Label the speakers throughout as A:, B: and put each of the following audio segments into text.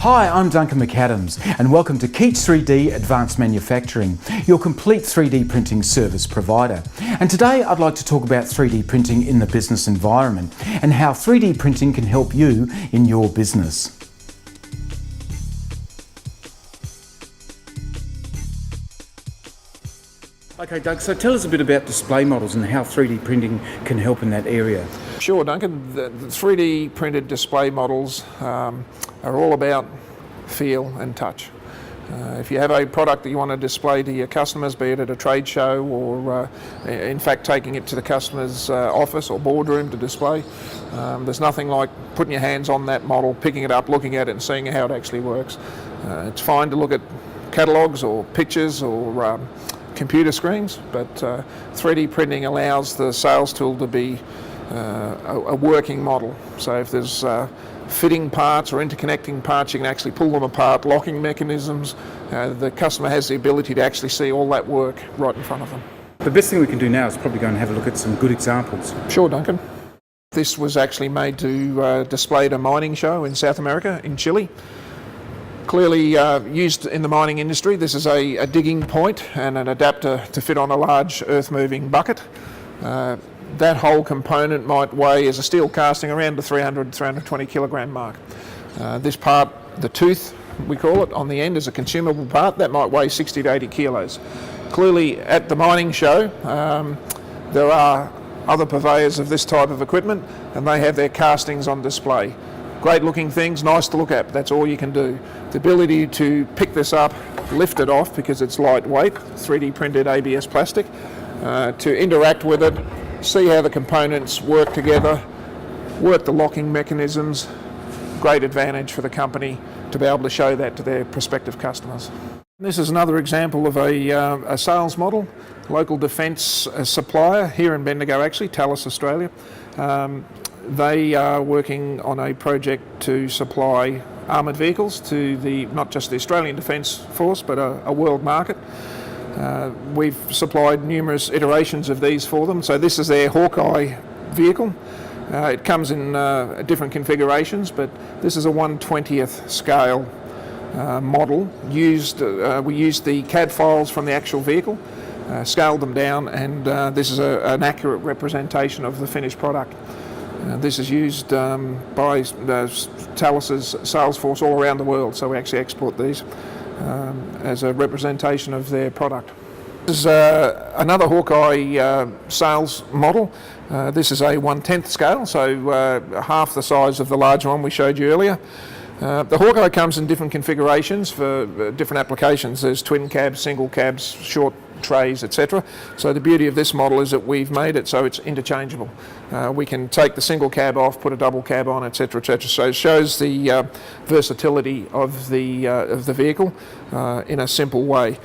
A: Hi, I'm Duncan McAdams and welcome to Keech 3D Advanced Manufacturing, your complete 3D printing service provider. And today I'd like to talk about 3D printing in the business environment and how 3D printing can help you in your business. Okay, Doug, so tell us a bit about display models and how 3D printing can help in that area.
B: Sure, Duncan. The 3D printed display models are all about feel and touch. If you have a product that you want to display to your customers, be it at a trade show or in fact taking it to the customer's office or boardroom to display, there's nothing like putting your hands on that model, picking it up, looking at it and seeing how it actually works. It's fine to look at catalogues or pictures or computer screens, but 3D printing allows the sales tool to be a working model. So if there's fitting parts or interconnecting parts, you can actually pull them apart, locking mechanisms. The customer has the ability to actually see all that work right in front of them.
A: The best thing we can do now is probably go and have a look at some good examples.
B: Sure, Duncan. This was actually made to display at a mining show in South America, in Chile. Clearly used in the mining industry. This is a digging point and an adapter to fit on a large earth-moving bucket. That whole component might weigh, as a steel casting, around the 320 kilogram mark. This part, the tooth, we call it, on the end is a consumable part. That might weigh 60 to 80 kilos. Clearly at the mining show, there are other purveyors of this type of equipment and they have their castings on display. Great looking things, nice to look at, but that's all you can do. The ability to pick this up, lift it off because it's lightweight, 3D printed ABS plastic, to interact with it, see how the components work together, work the locking mechanisms. Great advantage for the company to be able to show that to their prospective customers. This is another example of a sales model, local defence supplier here in Bendigo actually, Tallis Australia. They are working on a project to supply armoured vehicles to not just the Australian Defence Force but a world market. We've supplied numerous iterations of these for them. So this is their Hawkeye vehicle. It comes in different configurations, but this is a 1/20th scale model. We used the CAD files from the actual vehicle, scaled them down, and this is an accurate representation of the finished product. This is used by Tallis's sales force all around the world, so we actually export these as a representation of their product. This is another Hawkeye sales model. This is a 1/10th scale, so half the size of the large one we showed you earlier. The Hawkeye comes in different configurations for different applications. There's twin cabs, single cabs, short trays, etc. So the beauty of this model is that we've made it so it's interchangeable. We can take the single cab off, put a double cab on, etc., etc. So it shows the versatility of the vehicle in a simple way.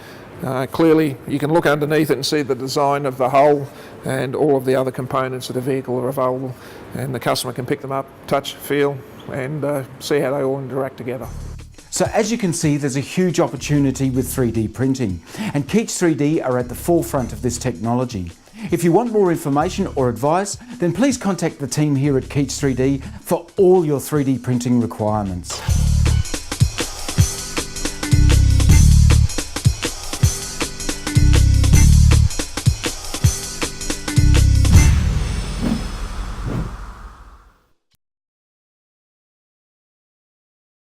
B: Clearly, you can look underneath it and see the design of the hull and all of the other components of the vehicle are available, and the customer can pick them up, touch, feel, and see how they all interact together.
A: So as you can see, there's a huge opportunity with 3D printing, and Keech 3D are at the forefront of this technology. If you want more information or advice, then please contact the team here at Keech 3D for all your 3D printing requirements.